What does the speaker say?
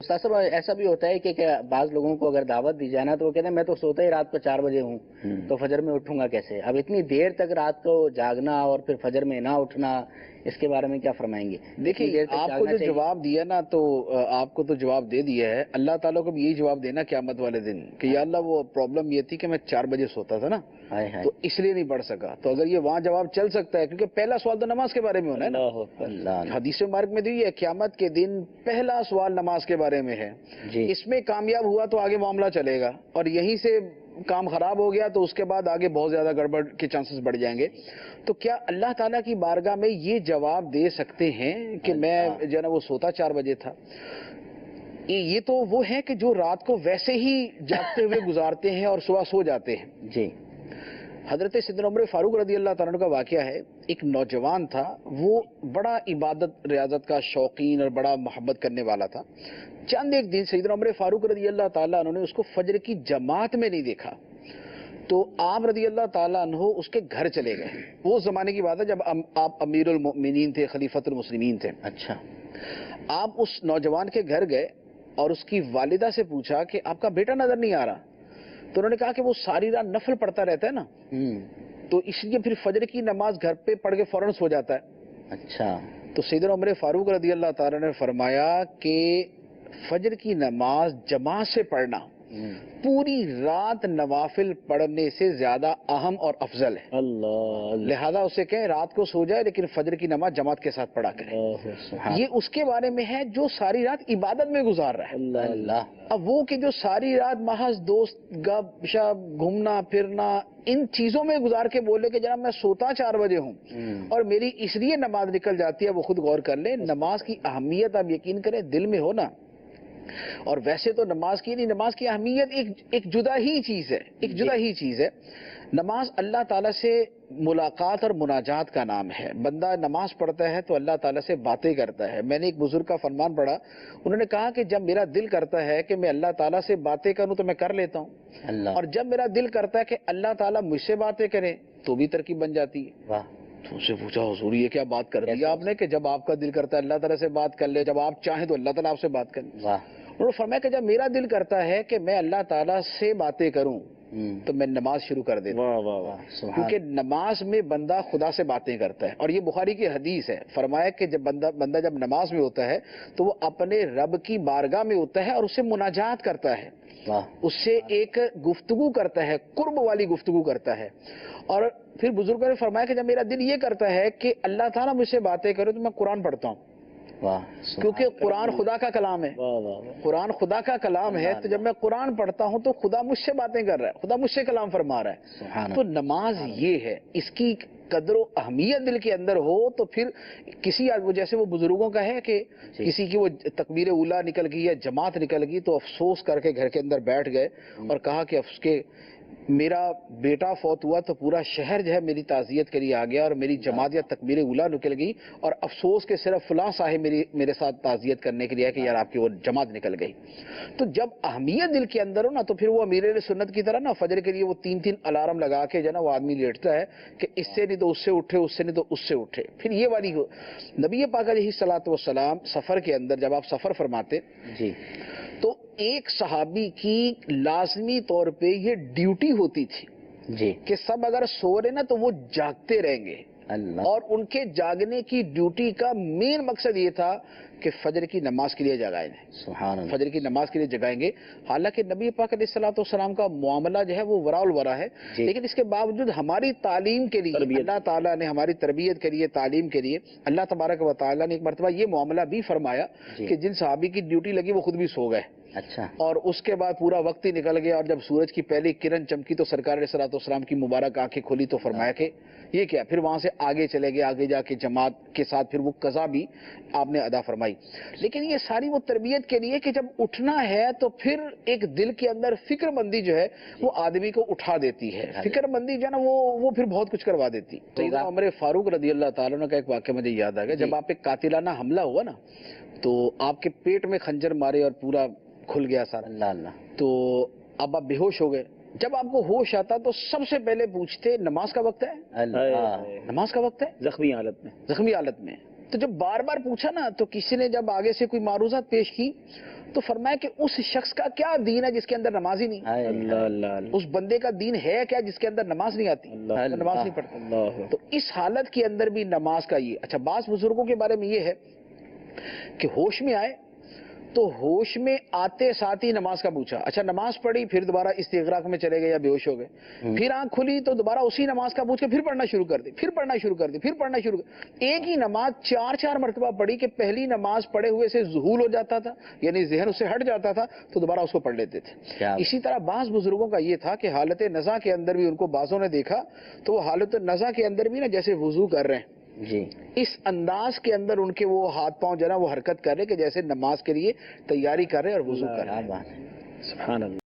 استاد صاحب ایسا بھی ہوتا ہے کہ بعض لوگوں کو اگر دعوت دی جائے نا تو وہ کہتے ہیں میں تو سوتا ہی رات کو 4 بجے ہوں تو فجر میں اٹھوں گا کیسے؟ اب اتنی دیر تک رات کو جاگنا اور پھر فجر میں نہ اٹھنا، اس کے بارے میں کیا فرمائیں گے؟ دیکھیے آپ کو جو جواب دیا نا تو آپ کو تو جواب دے دیا ہے، اللہ تعالیٰ کو بھی یہی جواب دینا قیامت والے دن کہ یا اللہ وہ پرابلم یہ تھی کہ میں 4 بجے سوتا تھا نا تو اس لیے نہیں پڑھ سکا. تو اگر یہ وہاں جواب چل سکتا ہے کیونکہ پہلا سوال تو نماز کے بارے میں ہونا ہے نا. حدیث مبارک میں دی ہے قیامت کے دن پہلا سوال نماز کے بارے میں ہے. اس میں کامیاب ہوا تو آگے معاملہ چلے گا، اور یہیں سے کام خراب ہو گیا تو اس کے بعد آگے بہت زیادہ گڑبڑ کے چانسز بڑھ جائیں گے. تو کیا اللہ تعالیٰ کی بارگاہ میں یہ جواب دے سکتے ہیں کہ میں جو ہے نا وہ سوتا 4 بجے تھا؟ یہ تو وہ ہے کہ جو رات کو ویسے ہی جاگتے ہوئے گزارتے ہیں اور صبح سو جاتے ہیں. جی حضرت سیدنا عمر فاروق رضی اللہ تعالیٰ عنہ کا واقعہ ہے. ایک نوجوان تھا، وہ بڑا عبادت ریاضت کا شوقین اور بڑا محبت کرنے والا تھا. چند ایک دن سیدنا عمر فاروق رضی اللہ تعالیٰ عنہ نے اس کو فجر کی جماعت میں نہیں دیکھا تو آپ رضی اللہ تعالیٰ عنہ اس کے گھر چلے گئے. وہ زمانے کی بات ہے جب آپ امیر المؤمنین تھے، خلیفۃ المسلمین تھے. اچھا آپ اس نوجوان کے گھر گئے اور اس کی والدہ سے پوچھا کہ آپ کا بیٹا نظر نہیں آ رہا. تو انہوں نے کہا کہ وہ ساری رات نفل پڑھتا رہتا ہے نا تو اس لیے پھر فجر کی نماز گھر پہ پڑھ کے فوراً سو جاتا ہے. اچھا تو سیدنا عمر فاروق رضی اللہ تعالیٰ نے فرمایا کہ فجر کی نماز جماعت سے پڑھنا پوری رات نوافل پڑھنے سے زیادہ اہم اور افضل ہے. لہذا اسے کہیں رات کو سو جائے لیکن فجر کی نماز جماعت کے ساتھ پڑھا کرے. یہ اس کے بارے میں ہے جو ساری رات عبادت میں گزار رہا ہے. اب وہ کہ جو ساری رات محض دوست گپ شپ گھومنا پھرنا ان چیزوں میں گزار کے بولے کہ جناب میں سوتا 4 بجے ہوں اور میری اس لیے نماز نکل جاتی ہے، وہ خود غور کر لیں. نماز کی اہمیت آپ یقین کریں دل میں ہو نا. اور ویسے تو نماز کی نہیں، نماز کی اہمیت ایک جدا ہی چیز ہے، ایک جدا ہی چیز ہے. نماز اللہ تعالیٰ سے ملاقات اور مناجات کا نام ہے. بندہ نماز پڑھتا ہے تو اللہ تعالیٰ سے باتیں کرتا ہے. میں نے ایک بزرگ کا فرمان پڑھا، انہوں نے کہا کہ جب میرا دل کرتا ہے کہ میں اللہ تعالیٰ سے باتیں کروں تو میں کر لیتا ہوں، اور جب میرا دل کرتا ہے کہ اللہ تعالیٰ مجھ سے باتیں کرے تو بھی ترکیب بن جاتی ہے. تو اس سے پوچھا حضور یہ کیا بات کر دی آپ نے کہ جب آپ کا دل کرتا ہے اللہ تعالیٰ سے بات کر لے، جب آپ چاہیں تو اللہ تعالیٰ آپ سے بات کر لے. انہوں نے فرمایا کہ جب میرا دل کرتا ہے کہ میں اللہ تعالیٰ سے باتیں کروں تو میں نماز شروع کر دیتا ہوں، کیونکہ نماز میں بندہ خدا سے باتیں کرتا ہے. اور یہ بخاری کی حدیث ہے. فرمایا کہ جب بندہ جب نماز میں ہوتا ہے تو وہ اپنے رب کی بارگاہ میں ہوتا ہے اور اس سے مناجات کرتا ہے، اس سے ایک گفتگو کرتا ہے، قرب والی گفتگو کرتا ہے. اور پھر بزرگوں نے فرمایا کہ جب میرا دل یہ کرتا ہے کہ اللہ تعالیٰ مجھ سے باتیں کرے تو میں قرآن پڑھتا ہوں، کیونکہ قرآن خدا کا کلام ہے. قرآن خدا کا کلام ہے تو جب میں قرآن پڑھتا ہوں تو خدا مجھ سے باتیں کر رہا ہے، خدا مجھ سے کلام فرما رہا ہے. تو نماز یہ ہے، اس کی قدر و اہمیت دل کے اندر ہو تو پھر کسی جیسے وہ بزرگوں کا ہے کہ کسی کی وہ تکبیر اولیٰ نکل گئی یا جماعت نکل گئی تو افسوس کر کے گھر کے اندر بیٹھ گئے اور کہا کہ افسوس کے میرا بیٹا فوت ہوا تو پورا شہر جو ہے میری تعزیت کے لیے آ گیا اور میری جماعت یا تکبیر اولیٰ نکل گئی، اور افسوس کہ صرف فلاں صاحب میرے ساتھ تعزیت کرنے کے لیے ہے کہ یار آپ کی وہ جماعت نکل گئی. تو جب اہمیت دل کے اندر ہو نا تو پھر وہ امیر سنت کی طرح نا فجر کے لیے وہ 3 الارم لگا کے جو نا وہ آدمی لیٹتا ہے کہ اس سے نہیں تو اس سے اٹھے، اس سے نہیں تو اس سے اٹھے. پھر یہ والی ہو. نبی پاک علیہ الصلوۃ والسلام سفر کے اندر جب آپ سفر فرماتے تو ایک صحابی کی لازمی طور پہ یہ ڈیوٹی ہوتی تھی کہ سب اگر سو رہے نا تو وہ جاگتے رہیں گے. اور ان کے جاگنے کی ڈیوٹی کا مین مقصد یہ تھا کہ فجر کی نماز کے لیے جگائیں گے، فجر کی نماز کے لیے جگائیں گے. حالانکہ نبی پاک علیہ الصلوۃ والسلام کا معاملہ جو ہے وہ ورا الورا ہے، لیکن اس کے باوجود ہماری تعلیم کے لیے اللہ تعالیٰ نے، ہماری تربیت کے لیے، تعلیم کے لیے اللہ تبارک و تعالیٰ نے ایک مرتبہ یہ معاملہ بھی فرمایا کہ جن صحابی کی ڈیوٹی لگی وہ خود بھی سو گئے. اچھا. اور اس کے بعد پورا وقت ہی نکل گیا اور جب سورج کی پہلی کرن چمکی تو سرکار علیہ الصلوۃ والسلام کی مبارک آنکھیں کھلی تو فرمایا کہ یہ کیا. پھر وہاں سے آگے چلے گئے، آگے جا کے جماعت کے ساتھ پھر وہ قضا بھی آپ نے ادا فرمائی. لیکن یہ ساری وہ تربیت کے لیے کہ جب اٹھنا ہے تو پھر ایک دل کے اندر فکر مندی جو ہے وہ آدمی کو اٹھا دیتی ہے. فکر مندی جو ہے نا وہ پھر بہت کچھ کروا دیتی. سیدنا عمر فاروق رضی اللہ تعالیٰ عنہ کا ایک واقعہ مجھے یاد آ گیا. جب آپ ایک قاتلانہ حملہ ہوا نا تو آپ کے پیٹ میں خنجر مارے اور پورا کھل گیا سارا، تو اب آپ بے ہوش ہو گئے. جب آپ کو ہوش آتا تو سب سے پہلے پوچھتے نماز کا وقت ہے؟ نماز کا وقت ہے؟ زخمی حالت میں تو جب بار بار پوچھا نا تو کسی نے جب آگے سے کوئی معروضات پیش کی تو فرمایا کہ اس شخص کا کیا دین ہے جس کے اندر نماز ہی نہیں، اس بندے کا دین ہے کیا جس کے اندر نماز نہیں آتی، نماز نہیں پڑھتا۔ تو اس حالت کے اندر بھی نماز کا یہ اچھا، بعض بزرگوں کے بارے میں یہ ہے کہ ہوش میں آئے تو ہوش میں آتے ساتھ ہی نماز کا پوچھا، اچھا نماز پڑھی، پھر دوبارہ استغراق میں چلے گئے یا بے ہوش ہو گئے، پھر آنکھ کھلی تو دوبارہ اسی نماز کا پوچھ کے پھر پڑھنا شروع کر دی، پھر پڑھنا شروع کر دی، پھر پڑھنا شروع کر، ایک ہی نماز چار مرتبہ پڑھی کہ پہلی نماز پڑھے ہوئے سے ذہول ہو جاتا تھا، یعنی ذہن اس سے ہٹ جاتا تھا تو دوبارہ اس کو پڑھ لیتے تھے۔ اسی طرح بعض بزرگوں کا یہ تھا کہ حالت نزا کے اندر بھی ان کو بعضوں نے دیکھا تو وہ حالت نزا کے اندر بھی نا جیسے وضو کر رہے ہیں جی، اس انداز کے اندر ان کے وہ ہاتھ پاؤں جو ہے نا وہ حرکت کر رہے کہ جیسے نماز کے لیے تیاری کر رہے اور وضو کر رہے ہیں۔ سبحان اللہ۔